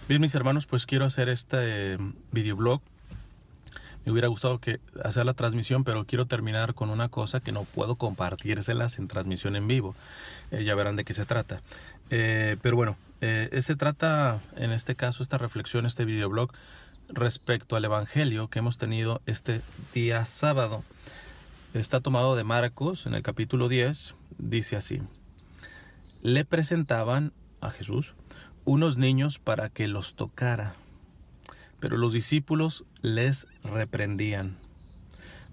Bien, mis hermanos, pues quiero hacer este videoblog. Me hubiera gustado hacer la transmisión, pero quiero terminar con una cosa que no puedo compartírselas en transmisión en vivo. Ya verán de qué se trata. Pero bueno, se trata, en este caso, esta reflexión, este videoblog, respecto al Evangelio que hemos tenido este día sábado. Está tomado de Marcos, en el capítulo 10, dice así: le presentaban a Jesús unos niños para que los tocara, pero los discípulos les reprendían.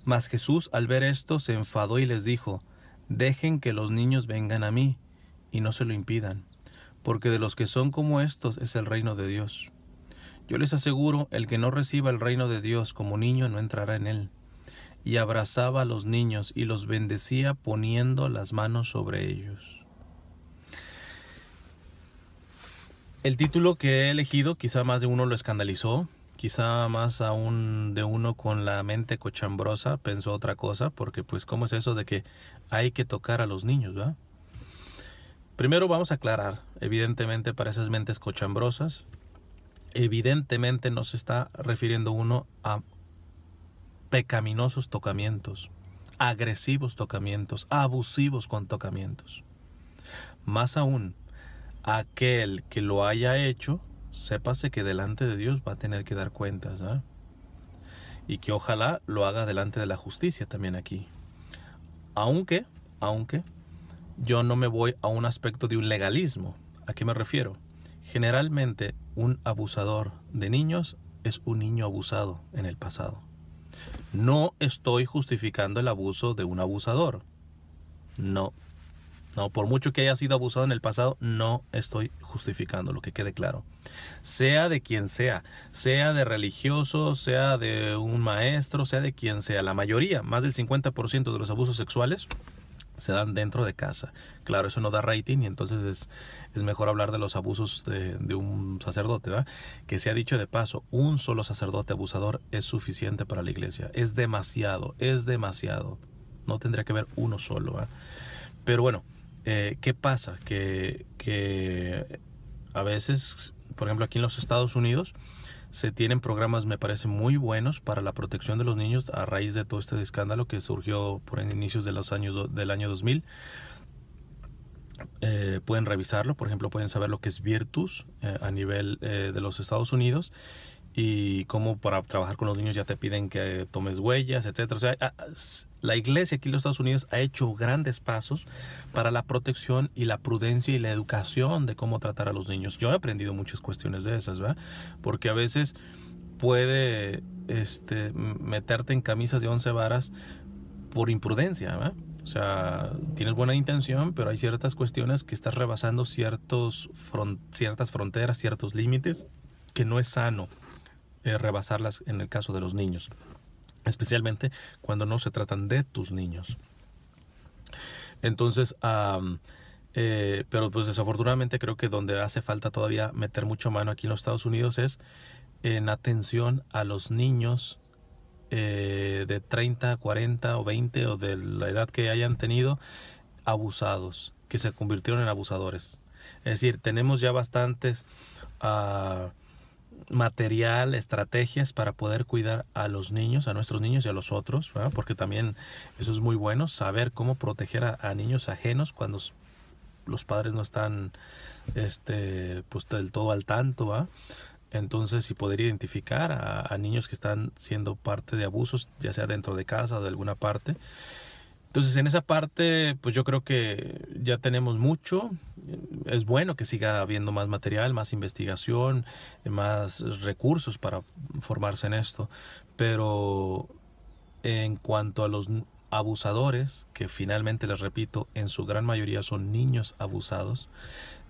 Mas Jesús, al ver esto, se enfadó y les dijo: dejen que los niños vengan a mí, y no se lo impidan, porque de los que son como estos es el reino de Dios. Yo les aseguro, el que no reciba el reino de Dios como niño no entrará en él. Y abrazaba a los niños y los bendecía poniendo las manos sobre ellos. El título que he elegido, quizá más de uno lo escandalizó, quizá más aún de uno con la mente cochambrosa pensó otra cosa, porque pues ¿cómo es eso de que hay que tocar a los niños, verdad? Primero vamos a aclarar, evidentemente para esas mentes cochambrosas, evidentemente no se está refiriendo uno a pecaminosos tocamientos, agresivos tocamientos, abusivos con tocamientos. Más aún, aquel que lo haya hecho, sépase que delante de Dios va a tener que dar cuentas, ¿eh? Y que ojalá lo haga delante de la justicia también aquí. Aunque yo no me voy a un aspecto de un legalismo. ¿A qué me refiero? Generalmente un abusador de niños es un niño abusado en el pasado. No estoy justificando el abuso de un abusador. No, por mucho que haya sido abusado en el pasado, no estoy justificando, lo que quede claro. Sea de quien sea de religioso, sea de un maestro, sea de quien sea, la mayoría, más del 50% de los abusos sexuales se dan dentro de casa. Claro, eso no da rating y entonces es mejor hablar de los abusos de un sacerdote, ¿verdad? Que se ha dicho de paso, un solo sacerdote abusador es suficiente para la iglesia. Es demasiado. No tendría que haber uno solo, ¿verdad? Pero bueno, ¿qué pasa? Que a veces, por ejemplo, aquí en los Estados Unidos, se tienen programas, me parece, muy buenos para la protección de los niños a raíz de todo este escándalo que surgió por inicios de los del año 2000. Pueden revisarlo, por ejemplo, pueden saber lo que es Virtus a nivel de los Estados Unidos, y cómo para trabajar con los niños ya te piden que tomes huellas, etcétera. O sea, la iglesia aquí en los Estados Unidos ha hecho grandes pasos para la protección y la prudencia y la educación de cómo tratar a los niños. Yo he aprendido muchas cuestiones de esas, ¿verdad? Porque a veces puede meterte en camisas de 11 varas por imprudencia, ¿verdad? O sea, tienes buena intención, pero hay ciertas cuestiones que estás rebasando ciertas fronteras, ciertos límites, que no es sano rebasarlas en el caso de los niños, especialmente cuando no se tratan de tus niños. Entonces, pero pues desafortunadamente creo que donde hace falta todavía meter mucho mano aquí en los Estados Unidos es en atención a los niños de 30, 40 o 20 o de la edad que hayan tenido abusados, que se convirtieron en abusadores. Es decir, tenemos ya bastantes material, estrategias para poder cuidar a los niños, a nuestros niños y a los otros, ¿verdad? Porque también eso es muy bueno, saber cómo proteger a niños ajenos cuando los padres no están pues del todo al tanto, ¿verdad? Entonces, si poder identificar a niños que están siendo parte de abusos, ya sea dentro de casa o de alguna parte. Entonces, en esa parte, pues yo creo que ya tenemos mucho. Es bueno que siga habiendo más material, más investigación, más recursos para formarse en esto. Pero en cuanto a los abusadores, que finalmente, les repito, en su gran mayoría son niños abusados,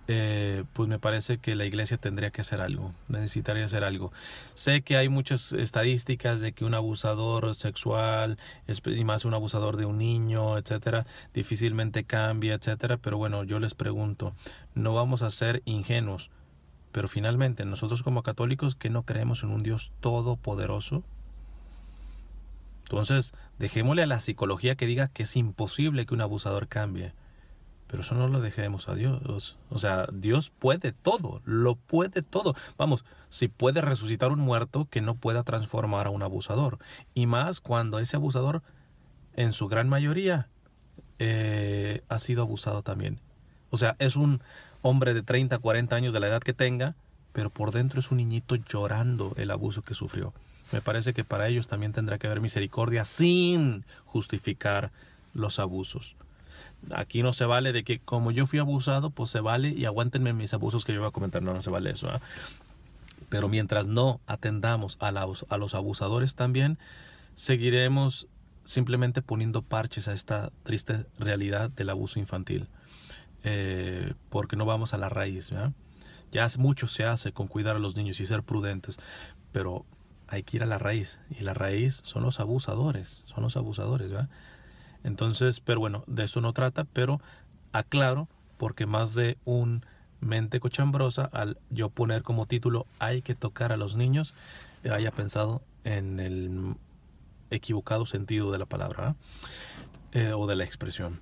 pues me parece que la iglesia tendría que hacer algo, necesitaría hacer algo. Sé que hay muchas estadísticas de que un abusador sexual, y más un abusador de un niño, etcétera, difícilmente cambia, etcétera, pero bueno, yo les pregunto, no vamos a ser ingenuos, pero finalmente nosotros como católicos, que no creemos en un Dios todopoderoso. Entonces, dejémosle a la psicología que diga que es imposible que un abusador cambie. Pero eso no lo dejemos a Dios. O sea, Dios puede todo, lo puede todo. Vamos, si puede resucitar un muerto, que no pueda transformar a un abusador. Y más cuando ese abusador, en su gran mayoría, ha sido abusado también. O sea, es un hombre de 30, 40 años de la edad que tenga, pero por dentro es un niñito llorando el abuso que sufrió. Me parece que para ellos también tendrá que haber misericordia sin justificar los abusos. Aquí no se vale de que como yo fui abusado, pues se vale y aguántenme mis abusos que yo voy a comentar. No, no se vale eso, ¿eh? Pero mientras no atendamos a los abusadores también, seguiremos simplemente poniendo parches a esta triste realidad del abuso infantil. Porque no vamos a la raíz, ¿verdad? Ya mucho se hace con cuidar a los niños y ser prudentes, pero hay que ir a la raíz, y la raíz son los abusadores, ¿verdad? Entonces, pero bueno, de eso no trata, pero aclaro, porque más de un mente cochambrosa, al yo poner como título hay que tocar a los niños, haya pensado en el equivocado sentido de la palabra, o de la expresión.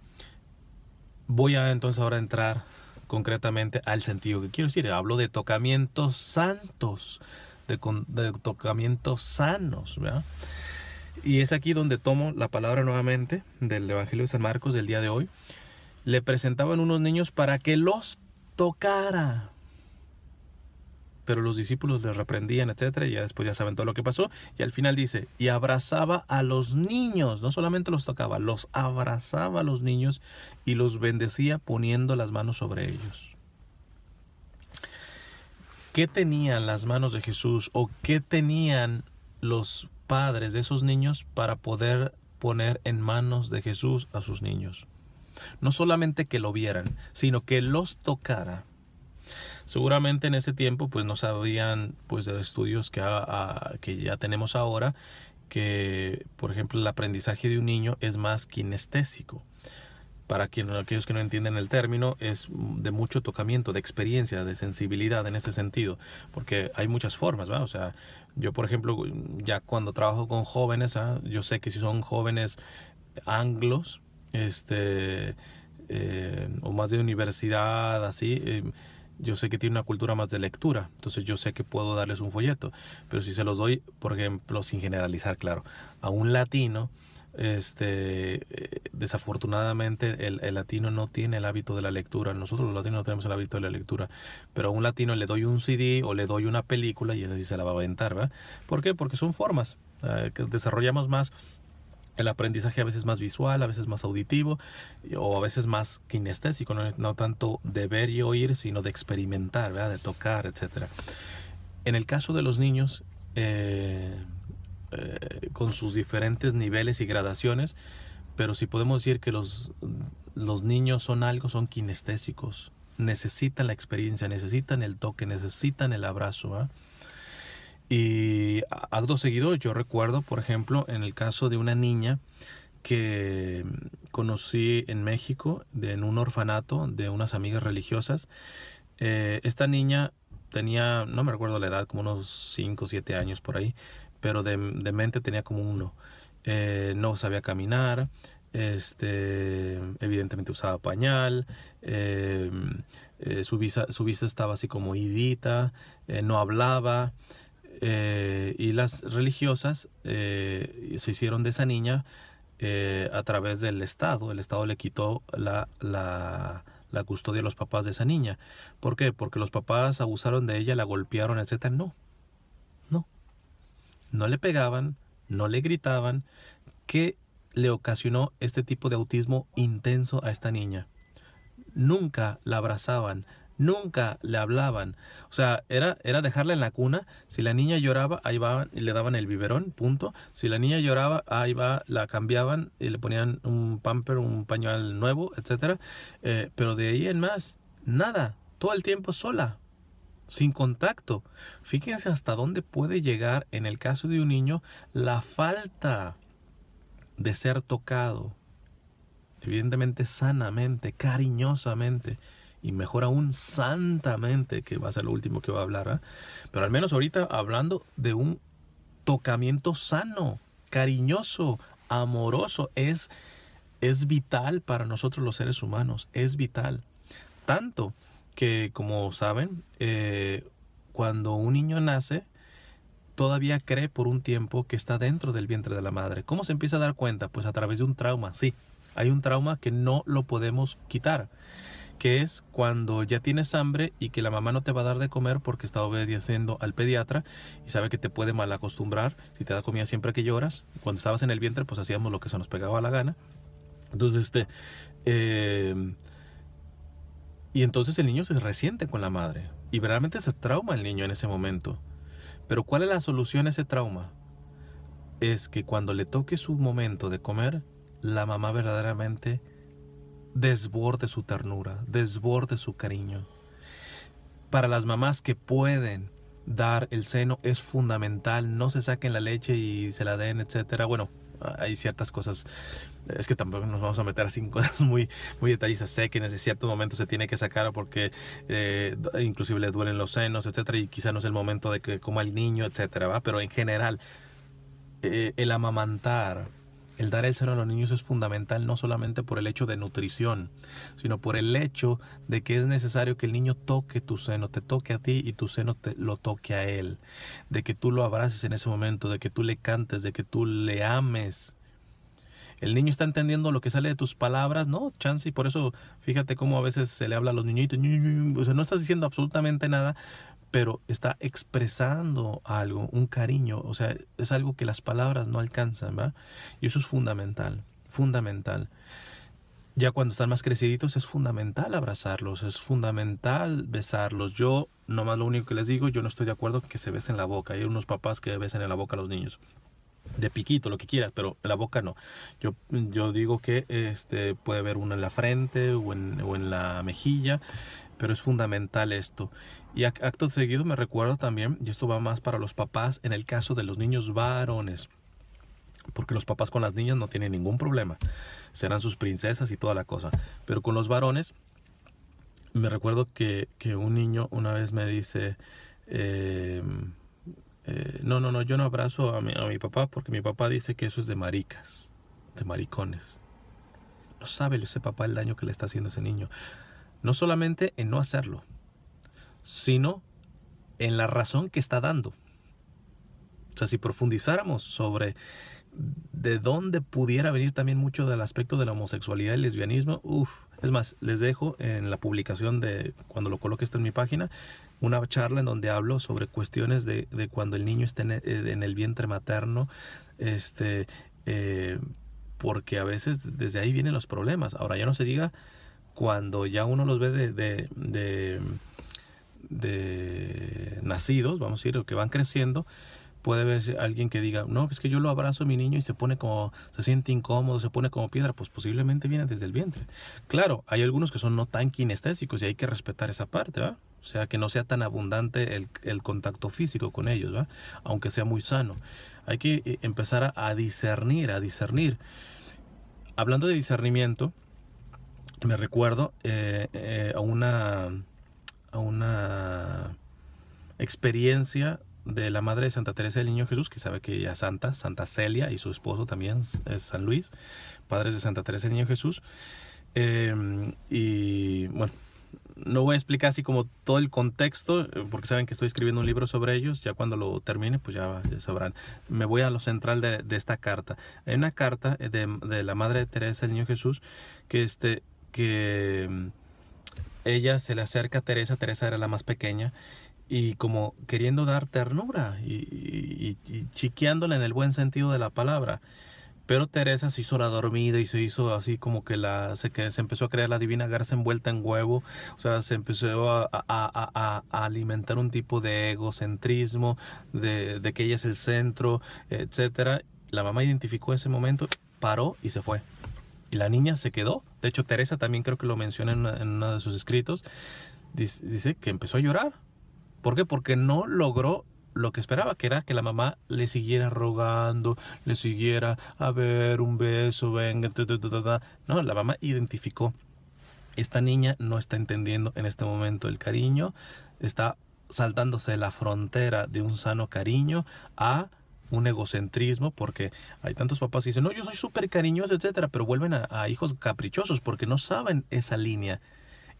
Voy a entonces ahora entrar concretamente al sentido que quiero decir. Hablo de tocamientos santos, de tocamientos sanos, ¿verdad? Y es aquí donde tomo la palabra nuevamente del Evangelio de San Marcos del día de hoy. Le presentaban unos niños para que los tocara, pero los discípulos les reprendían, etcétera, y ya después ya saben todo lo que pasó. Y al final dice, y abrazaba a los niños, no solamente los tocaba, los abrazaba a los niños y los bendecía poniendo las manos sobre ellos. ¿Qué tenían las manos de Jesús o qué tenían los padres de esos niños para poder poner en manos de Jesús a sus niños? No solamente que lo vieran, sino que los tocara. Seguramente en ese tiempo pues no sabían pues de estudios que ya tenemos ahora, que por ejemplo el aprendizaje de un niño es más kinestésico. Para aquellos que no entienden el término, es de mucho tocamiento, de experiencia, de sensibilidad en ese sentido, porque hay muchas formas, ¿verdad? O sea, yo por ejemplo, ya cuando trabajo con jóvenes, ¿verdad? Yo sé que si son jóvenes anglos, o más de universidad, así, yo sé que tiene una cultura más de lectura, entonces yo sé que puedo darles un folleto, pero si se los doy, por ejemplo, sin generalizar, claro, a un latino, desafortunadamente el latino no tiene el hábito de la lectura. Nosotros los latinos no tenemos el hábito de la lectura, pero a un latino le doy un CD o le doy una película y esa sí se la va a aventar, ¿verdad? ¿Por qué? Porque son formas que desarrollamos más el aprendizaje, a veces más visual, a veces más auditivo, o a veces más kinestésico, no tanto de ver y oír, sino de experimentar, ¿verdad? De tocar, etcétera. En el caso de los niños, con sus diferentes niveles y gradaciones, pero si podemos decir que los niños son kinestésicos, necesitan la experiencia, necesitan el toque, necesitan el abrazo, ¿eh? Y acto seguido yo recuerdo, por ejemplo, en el caso de una niña que conocí en México, en un orfanato de unas amigas religiosas. Esta niña tenía, no me recuerdo la edad, como unos 5 o 7 años por ahí, pero de mente tenía como 1. No sabía caminar, evidentemente usaba pañal, su vista estaba así como idita, no hablaba, y las religiosas se hicieron de esa niña a través del Estado. El Estado le quitó la custodia a los papás de esa niña. ¿Por qué? Porque los papás abusaron de ella, la golpearon, etcétera. No le pegaban, no le gritaban. ¿Qué le ocasionó este tipo de autismo intenso a esta niña? Nunca la abrazaban, nunca le hablaban. O sea, era dejarla en la cuna. Si la niña lloraba, ahí va y le daban el biberón, punto. Si la niña lloraba, ahí va, la cambiaban y le ponían un pamper, un pañal nuevo, etcétera. Pero de ahí en más, nada, todo el tiempo sola, sin contacto. Fíjense hasta dónde puede llegar, en el caso de un niño, la falta de ser tocado, evidentemente sanamente, cariñosamente, y mejor aún santamente, que va a ser lo último que va a hablar, ¿eh? Pero al menos ahorita hablando de un tocamiento sano, cariñoso, amoroso, es es vital para nosotros los seres humanos, es vital. Tanto que, como saben, cuando un niño nace, todavía cree por un tiempo que está dentro del vientre de la madre. ¿Cómo se empieza a dar cuenta? Pues a través de un trauma, sí. Hay un trauma que no lo podemos quitar, que es cuando ya tienes hambre y que la mamá no te va a dar de comer porque está obedeciendo al pediatra y sabe que te puede mal acostumbrar si te da comida siempre que lloras. Cuando estabas en el vientre, pues hacíamos lo que se nos pegaba la gana. Entonces, y entonces el niño se resiente con la madre y verdaderamente se trauma el niño en ese momento. Pero ¿cuál es la solución a ese trauma? Es que cuando le toque su momento de comer, la mamá verdaderamente desborde su ternura, desborde su cariño. Para las mamás que pueden dar el seno es fundamental, no se saquen la leche y se la den, etcétera. Bueno, hay ciertas cosas, es que tampoco nos vamos a meter así en cosas muy detallistas. Sé que en ese cierto momento se tiene que sacar porque inclusive le duelen los senos, etcétera, y quizá no es el momento de que coma el niño, etcétera, ¿va? Pero en general, el amamantar, el dar el seno a los niños es fundamental, no solamente por el hecho de nutrición, sino por el hecho de que es necesario que el niño toque tu seno, te toque a ti y tu seno lo toque a él, de que tú lo abraces en ese momento, de que tú le cantes, de que tú le ames. El niño está entendiendo lo que sale de tus palabras, ¿no? Chance, y por eso fíjate cómo a veces se le habla a los niñitos, o sea, no estás diciendo absolutamente nada, pero está expresando algo, un cariño, o sea, es algo que las palabras no alcanzan, ¿va? Y eso es fundamental, fundamental. Ya cuando están más creciditos es fundamental abrazarlos, es fundamental besarlos. Yo, nomás lo único que les digo, yo no estoy de acuerdo con que se besen la boca. Hay unos papás que besen en la boca a los niños. De piquito, lo que quieras, pero en la boca no. Yo digo que puede haber uno en la frente o en la mejilla, pero es fundamental esto. Y acto seguido me recuerdo también, y esto va más para los papás, en el caso de los niños varones, porque los papás con las niñas no tienen ningún problema, serán sus princesas y toda la cosa, pero con los varones, me recuerdo que un niño una vez me dice, no, yo no abrazo a mi papá porque mi papá dice que eso es de maricas, de maricones. No sabe ese papá el daño que le está haciendo a ese niño. No solamente en no hacerlo, sino en la razón que está dando. O sea, si profundizáramos sobre de dónde pudiera venir también mucho del aspecto de la homosexualidad y el lesbianismo, es más, les dejo en la publicación de cuando lo coloque esto en mi página, una charla en donde hablo sobre cuestiones de cuando el niño está en el vientre materno, porque a veces desde ahí vienen los problemas. Ahora ya no se diga cuando ya uno los ve de nacidos, vamos a decir, o que van creciendo. Puede haber alguien que diga, no, es que yo lo abrazo a mi niño y se siente incómodo, se pone como piedra. Pues posiblemente viene desde el vientre. Claro, hay algunos que son no tan kinestésicos y hay que respetar esa parte, ¿va? O sea, que no sea tan abundante el contacto físico con ellos, ¿va? Aunque sea muy sano. Hay que empezar a discernir. Hablando de discernimiento, me recuerdo a una experiencia de la madre de Santa Teresa del Niño Jesús, que sabe que ella es Santa Celia, y su esposo también es San Luis, padres de Santa Teresa del Niño Jesús. Y bueno, no voy a explicar así como todo el contexto, porque saben que estoy escribiendo un libro sobre ellos. Ya cuando lo termine, pues ya sabrán. Me voy a lo central de esta carta. Hay una carta de la madre de Teresa del Niño Jesús que ella se le acerca a Teresa. Teresa era la más pequeña, y como queriendo dar ternura y chiqueándola en el buen sentido de la palabra. Pero Teresa se hizo la dormida y se hizo así como que se empezó a creer la divina garza envuelta en huevo. O sea, se empezó a alimentar un tipo de egocentrismo, de que ella es el centro, etcétera. La mamá identificó ese momento, paró y se fue. Y la niña se quedó. De hecho, Teresa también creo que lo menciona en uno de sus escritos. Dice que empezó a llorar. ¿Por qué? Porque no logró lo que esperaba, que era que la mamá le siguiera rogando, le siguiera, a ver, un beso, venga, No, la mamá identificó. Esta niña no está entendiendo en este momento el cariño, está saltándose la frontera de un sano cariño a un egocentrismo, porque hay tantos papás que dicen, no, yo soy súper cariñoso, etcétera, pero vuelven a hijos caprichosos porque no saben esa línea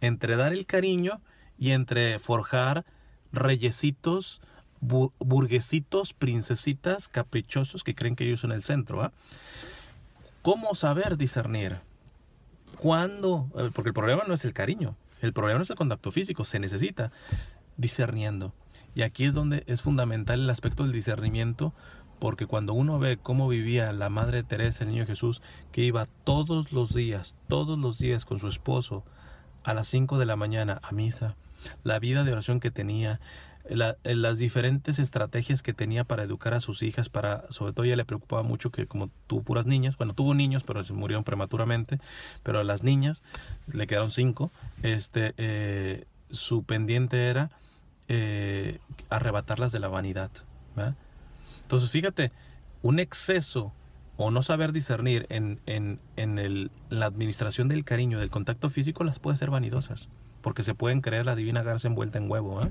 entre dar el cariño y entre forjar reyesitos, burguesitos, princesitas caprichosos que creen que ellos son el centro, ¿va? ¿Cómo saber discernir? ¿Cuándo? Porque el problema no es el cariño, el problema no es el contacto físico, se necesita discerniendo. Y aquí es donde es fundamental el aspecto del discernimiento, porque cuando uno ve cómo vivía la Madre Teresa, el Niño Jesús, que iba todos los días con su esposo a las 5 de la mañana a misa, la vida de oración que tenía, las diferentes estrategias que tenía para educar a sus hijas, sobre todo ella le preocupaba mucho que como tuvo puras niñas, bueno, tuvo niños, pero se murieron prematuramente, pero a las niñas le quedaron 5, su pendiente era arrebatarlas de la vanidad, ¿verdad? Entonces fíjate, un exceso o no saber discernir en la administración del cariño, del contacto físico, las puede ser vanidosas, porque se pueden creer la divina garza envuelta en huevo, ¿eh?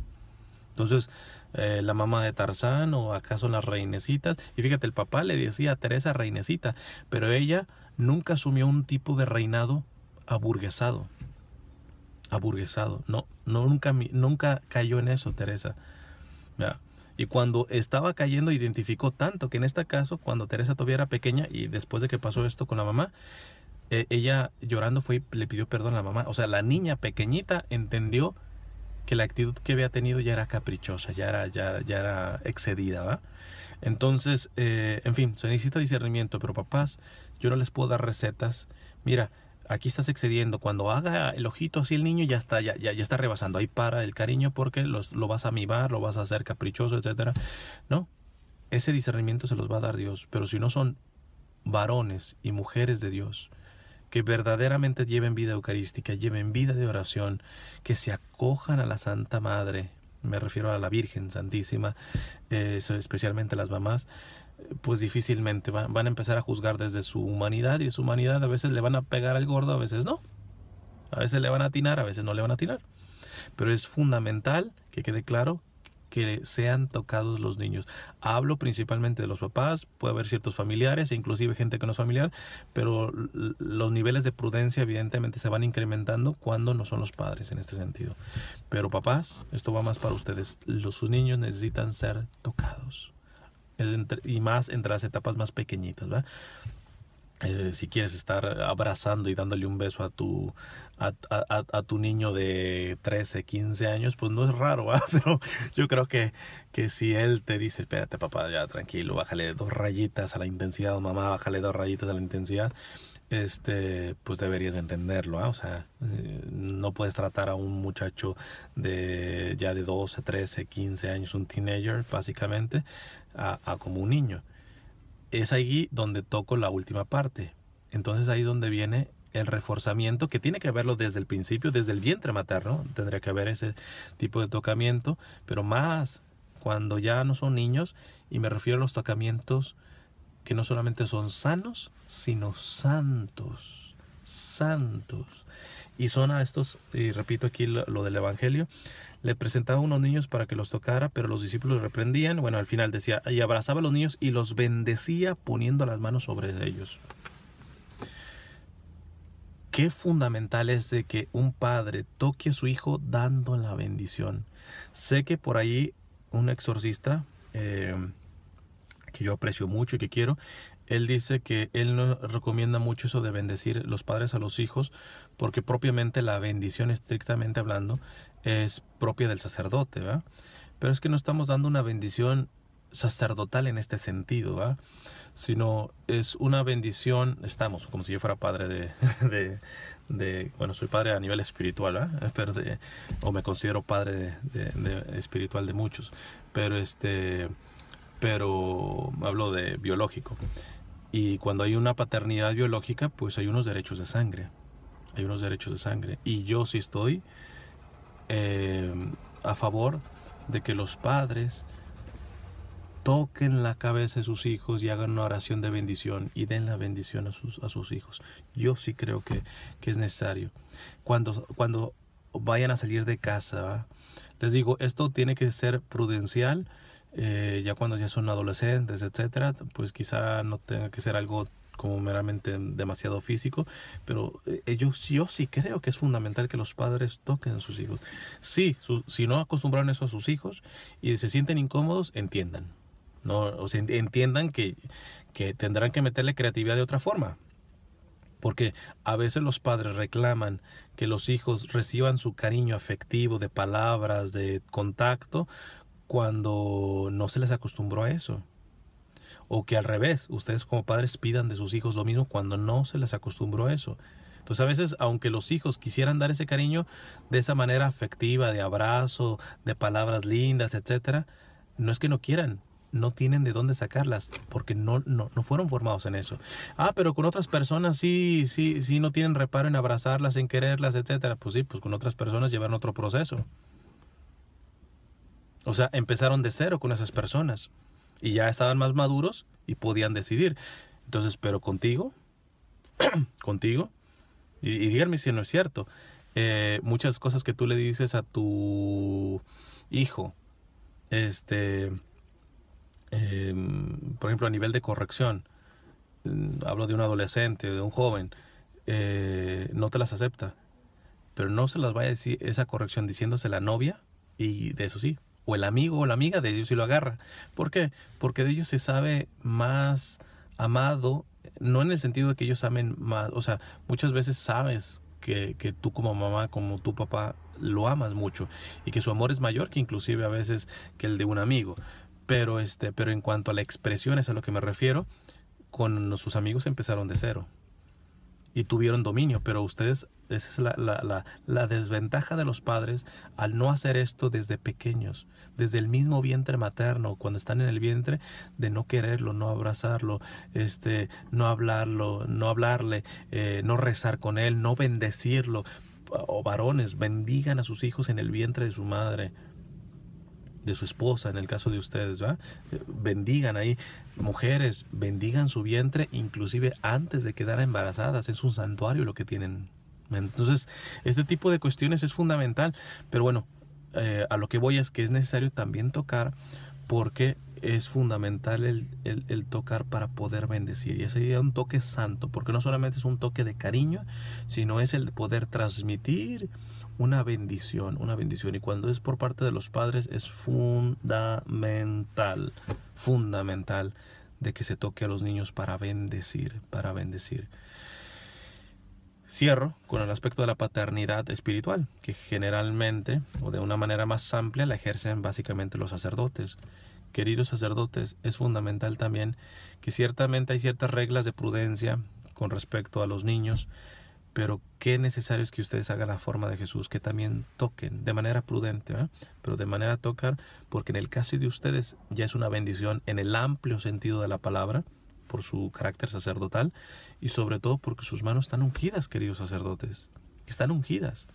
Entonces, la mamá de Tarzán, o acaso las reinecitas, y fíjate, el papá le decía a Teresa reinecita, pero ella nunca asumió un tipo de reinado aburguesado, no, nunca cayó en eso Teresa, ¿ya? Y cuando estaba cayendo identificó tanto que en este caso, cuando Teresa todavía era pequeña y después de que pasó esto con la mamá, ella llorando fue y le pidió perdón a la mamá. O sea, la niña pequeñita entendió que la actitud que había tenido ya era caprichosa, ya era excedida, ¿va? Entonces, en fin, se necesita discernimiento, pero papás, yo no les puedo dar recetas. Mira, aquí estás excediendo. Cuando haga el ojito así el niño, ya está rebasando. Ahí para el cariño porque lo vas a mimar, lo vas a hacer caprichoso, etcétera. No, ese discernimiento se los va a dar Dios. Pero si no son varones y mujeres de Dios, que verdaderamente lleven vida eucarística, lleven vida de oración, que se acojan a la Santa Madre, me refiero a la Virgen Santísima, especialmente las mamás, pues difícilmente van a empezar a juzgar desde su humanidad, y su humanidad a veces le van a pegar al gordo, a veces no, a veces le van a atinar, a veces no le van a atinar, pero es fundamental que quede claro que sean tocados los niños. Hablo principalmente de los papás, puede haber ciertos familiares, inclusive gente que no es familiar, pero los niveles de prudencia evidentemente se van incrementando cuando no son los padres en este sentido. Pero papás, esto va más para ustedes. Sus niños necesitan ser tocados, y más entre las etapas más pequeñitas, ¿verdad? Si quieres estar abrazando y dándole un beso a tu niño de 13, 15 años, pues no es raro, ¿verdad? Pero yo creo que si él te dice, espérate papá, ya tranquilo, bájale 2 rayitas a la intensidad, o mamá, bájale 2 rayitas a la intensidad, pues deberías entenderlo, ¿eh? O sea, no puedes tratar a un muchacho ya de 12, 13, 15 años, un teenager básicamente, a como un niño. Es ahí donde toco la última parte. Entonces ahí es donde viene el reforzamiento, que tiene que verlo desde el principio, desde el vientre materno, tendría que haber ese tipo de tocamiento, pero más cuando ya no son niños, y me refiero a los tocamientos que no solamente son sanos, sino santos, y son a estos, y repito aquí lo del Evangelio, le presentaba a unos niños para que los tocara, pero los discípulos reprendían. Bueno, al final decía, y abrazaba a los niños y los bendecía poniendo las manos sobre ellos. Qué fundamental es de que un padre toque a su hijo dando la bendición. Sé que por ahí un exorcista, que yo aprecio mucho y que quiero, él dice que él no recomienda mucho eso de bendecir los padres a los hijos, porque propiamente la bendición, estrictamente hablando, es propia del sacerdote, ¿verdad? Pero es que no estamos dando una bendición sacerdotal en este sentido, ¿verdad? Sino es una bendición, estamos como si yo fuera padre bueno, soy padre a nivel espiritual, ¿verdad? O me considero padre espiritual de muchos, pero hablo de biológico. Y cuando hay una paternidad biológica, pues hay unos derechos de sangre. Y yo sí estoy a favor de que los padres toquen la cabeza de sus hijos y hagan una oración de bendición y den la bendición a sus hijos. Yo sí creo que es necesario. Cuando vayan a salir de casa, ¿va? Les digo, esto tiene que ser prudencial. ya cuando ya son adolescentes, etcétera, pues quizá no tenga que ser algo como meramente demasiado físico, pero yo sí creo que es fundamental que los padres toquen a sus hijos. Sí, si no acostumbraron eso a sus hijos y se sienten incómodos, entiendan, ¿no? O sea, entiendan que tendrán que meterle creatividad de otra forma. Porque a veces los padres reclaman que los hijos reciban su cariño afectivo de palabras, de contacto, cuando no se les acostumbró a eso. O que al revés, ustedes como padres pidan de sus hijos lo mismo cuando no se les acostumbró a eso. Entonces a veces, aunque los hijos quisieran dar ese cariño de esa manera afectiva, de abrazo, de palabras lindas, etcétera, no es que no quieran, no tienen de dónde sacarlas, porque no fueron formados en eso. Pero con otras personas sí no tienen reparo en abrazarlas, en quererlas, etcétera. Pues sí, pues con otras personas llevaron otro proceso. O sea, empezaron de cero con esas personas y ya estaban más maduros y podían decidir. Entonces, pero contigo, y díganme si no es cierto, muchas cosas que tú le dices a tu hijo, por ejemplo, a nivel de corrección, hablo de un adolescente, de un joven, no te las acepta, pero no se las vaya a decir esa corrección diciéndose la novia, y de eso sí, o el amigo o la amiga, de ellos sí lo agarra. ¿Por qué? Porque de ellos se sabe más amado, no en el sentido de que ellos amen más, o sea, muchas veces sabes que tú como mamá, como tu papá, lo amas mucho y que su amor es mayor que inclusive a veces que el de un amigo. Pero en cuanto a la expresión, es a lo que me refiero, con sus amigos empezaron de cero y tuvieron dominio, pero ustedes, esa es la desventaja de los padres al no hacer esto desde pequeños, desde el mismo vientre materno, cuando están en el vientre, de no quererlo, no abrazarlo, no hablarlo, no hablarle, no rezar con él, no bendecirlo. O varones, bendigan a sus hijos en el vientre de su madre, de su esposa, en el caso de ustedes, ¿va? Bendigan ahí. Mujeres, bendigan su vientre inclusive antes de quedar embarazadas. Es un santuario lo que tienen. Entonces, este tipo de cuestiones es fundamental. Pero bueno, a lo que voy es que es necesario también tocar, porque es fundamental el tocar para poder bendecir. Y ese sería un toque santo, porque no solamente es un toque de cariño, sino es el poder transmitir una bendición. Y cuando es por parte de los padres es fundamental de que se toque a los niños para bendecir. Cierro con el aspecto de la paternidad espiritual, que generalmente, o de una manera más amplia, la ejercen básicamente los sacerdotes. Queridos sacerdotes, es fundamental también que ciertamente hay ciertas reglas de prudencia con respecto a los niños, pero qué necesario es que ustedes hagan la forma de Jesús, que también toquen de manera prudente, pero de manera tocar, porque en el caso de ustedes ya es una bendición en el amplio sentido de la palabra, por su carácter sacerdotal, y sobre todo porque sus manos están ungidas, queridos sacerdotes, están ungidas.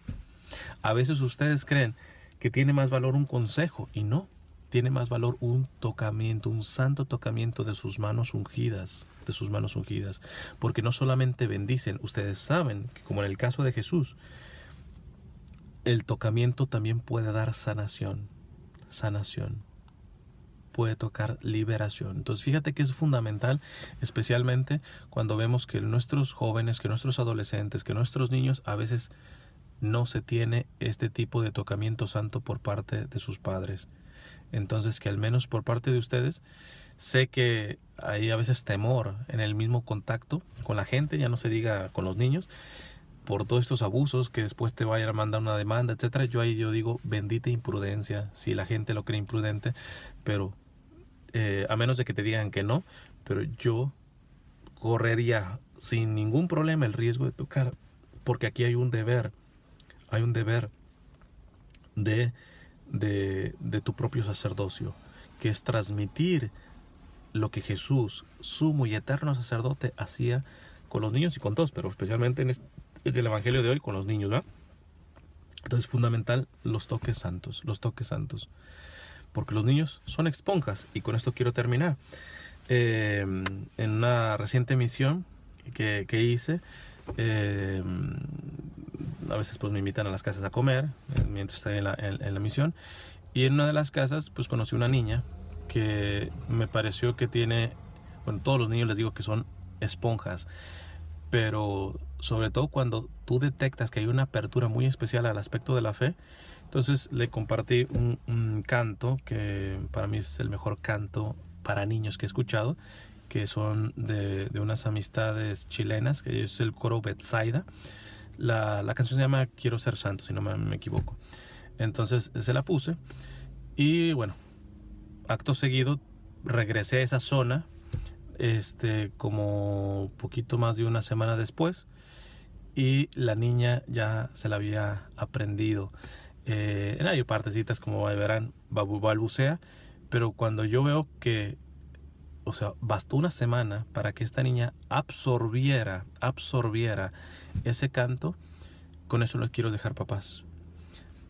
A veces ustedes creen que tiene más valor un consejo, y no, tiene más valor un tocamiento, un santo tocamiento de sus manos ungidas, porque no solamente bendicen, ustedes saben que como en el caso de Jesús, el tocamiento también puede dar sanación, puede tocar liberación. Entonces fíjate que es fundamental, especialmente cuando vemos que nuestros jóvenes, que nuestros adolescentes, que nuestros niños a veces no se tiene este tipo de tocamiento santo por parte de sus padres. Entonces que al menos por parte de ustedes, sé que hay a veces temor en el mismo contacto con la gente, ya no se diga con los niños, por todos estos abusos que después te vayan a mandar una demanda, etcétera. Yo digo, bendita imprudencia, si la gente lo cree imprudente, pero a menos de que te digan que no, pero yo correría sin ningún problema el riesgo de tocar, porque aquí hay un deber de tu propio sacerdocio, que es transmitir lo que Jesús, sumo y eterno sacerdote, hacía con los niños y con todos, pero especialmente en el Evangelio de hoy con los niños, ¿verdad? Entonces es fundamental los toques santos, porque los niños son esponjas. Y con esto quiero terminar. En una reciente misión que hice, a veces pues me invitan a las casas a comer mientras estoy en la misión, y en una de las casas pues conocí una niña que me pareció que tiene, bueno, todos los niños les digo que son esponjas, pero sobre todo cuando tú detectas que hay una apertura muy especial al aspecto de la fe. Entonces le compartí un canto que para mí es el mejor canto para niños que he escuchado, que son de unas amistades chilenas, que es el coro Betsaida. La canción se llama Quiero ser santo, si no me equivoco. Entonces se la puse y bueno, acto seguido regresé a esa zona como poquito más de una semana después, y la niña ya se la había aprendido. Hay partecitas, como verán, balbucea, pero cuando yo veo que, o sea, bastó una semana para que esta niña absorbiera ese canto, con eso los quiero dejar, papás.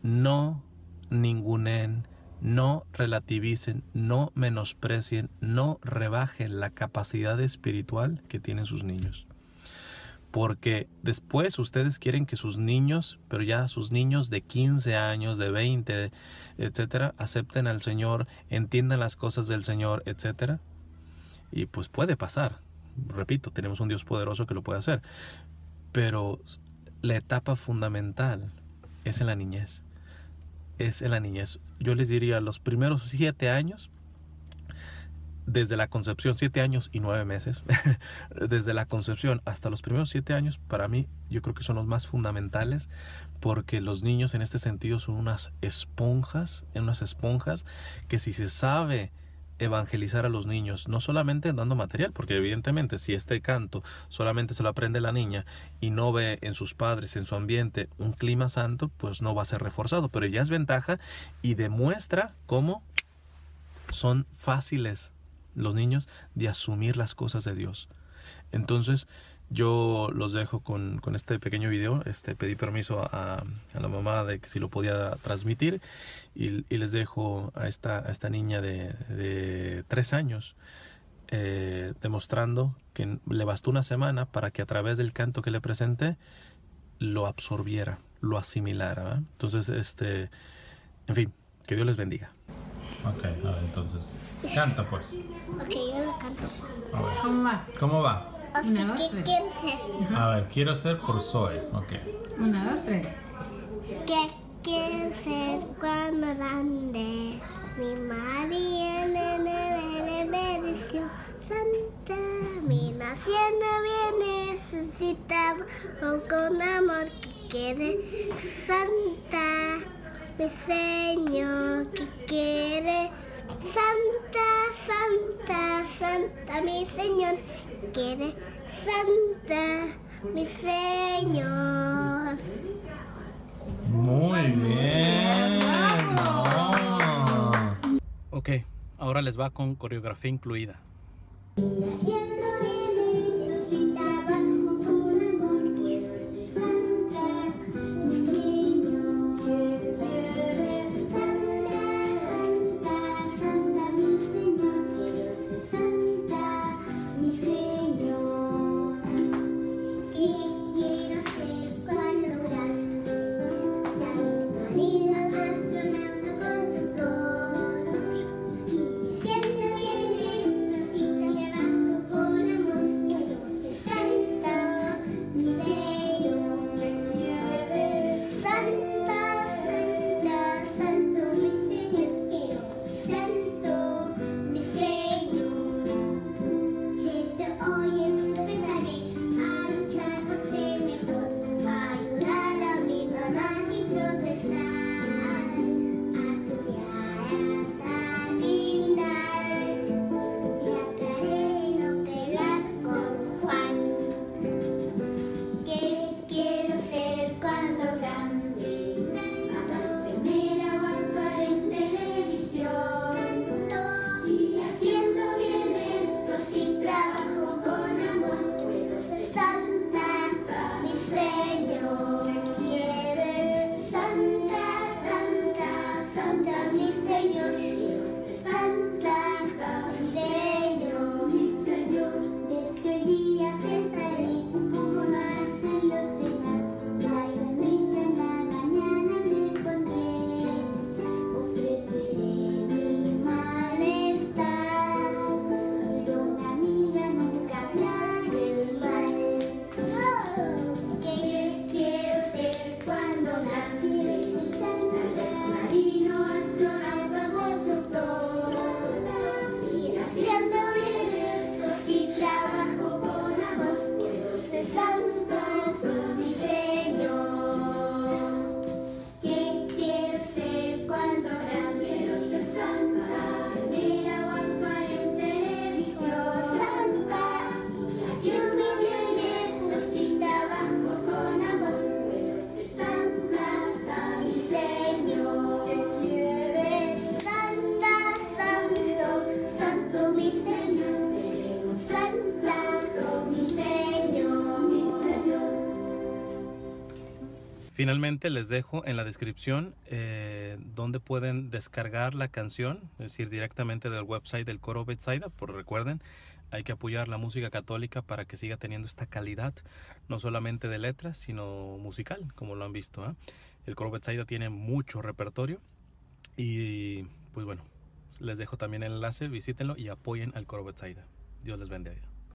No ningunen, no relativicen, no menosprecien, no rebajen la capacidad espiritual que tienen sus niños. Porque después ustedes quieren que sus niños, pero ya sus niños de 15 años, de 20, etcétera, acepten al Señor, entiendan las cosas del Señor, etcétera. Y pues puede pasar. Repito, tenemos un Dios poderoso que lo puede hacer. Pero la etapa fundamental es en la niñez. Es en la niñez. Yo les diría, los primeros 7 años, desde la concepción, 7 años y 9 meses, desde la concepción hasta los primeros 7 años, para mí, yo creo que son los más fundamentales, porque los niños en este sentido son unas esponjas que si se sabe evangelizar a los niños, no solamente dando material, porque evidentemente si este canto solamente se lo aprende la niña y no ve en sus padres, en su ambiente, un clima santo, pues no va a ser reforzado, pero ya es ventaja y demuestra cómo son fáciles los niños de asumir las cosas de Dios. Entonces yo los dejo con este pequeño video. Pedí permiso a la mamá de que si lo podía transmitir, y les dejo a esta niña de 3 años demostrando que le bastó una semana para que a través del canto que le presenté lo absorbiera, lo asimilara, ¿verdad? Entonces en fin, que Dios les bendiga. Ok, a ver, entonces canta pues. Ok, yo lo canto. A ver. ¿Cómo va? ¿Cómo va? O sea, ¿qué quieres ser? A ver, quiero ser por Zoe. Ok. 1, 2, 3. ¿Qué quieres ser cuando grande? Mi María, nene, bendición santa. Mi naciendo bien necesitaba, o con amor que quede santa. Mi Señor que quiere santa, santa, santa. Mi Señor quiere santa, mi Señor. Muy bien. No. Ok, ahora les va con coreografía incluida. Naciendo bien necesitaba un amor, quiero ser santa, mi Señor quiere santa, santa, santa, mi Señor quiero ser santa, mi Señor. ¿Qué quiero ser cuando grande? Marino, astronauta, constructor. Y siendo bien necesita que abajo por Finalmente les dejo en la descripción donde pueden descargar la canción, es decir, directamente del website del coro Betsaida. Por recuerden, hay que apoyar la música católica para que siga teniendo esta calidad, no solamente de letras, sino musical, como lo han visto, ¿eh? El coro Betsaida tiene mucho repertorio y pues bueno, les dejo también el enlace, visítenlo y apoyen al coro Betsaida. Dios les bendiga.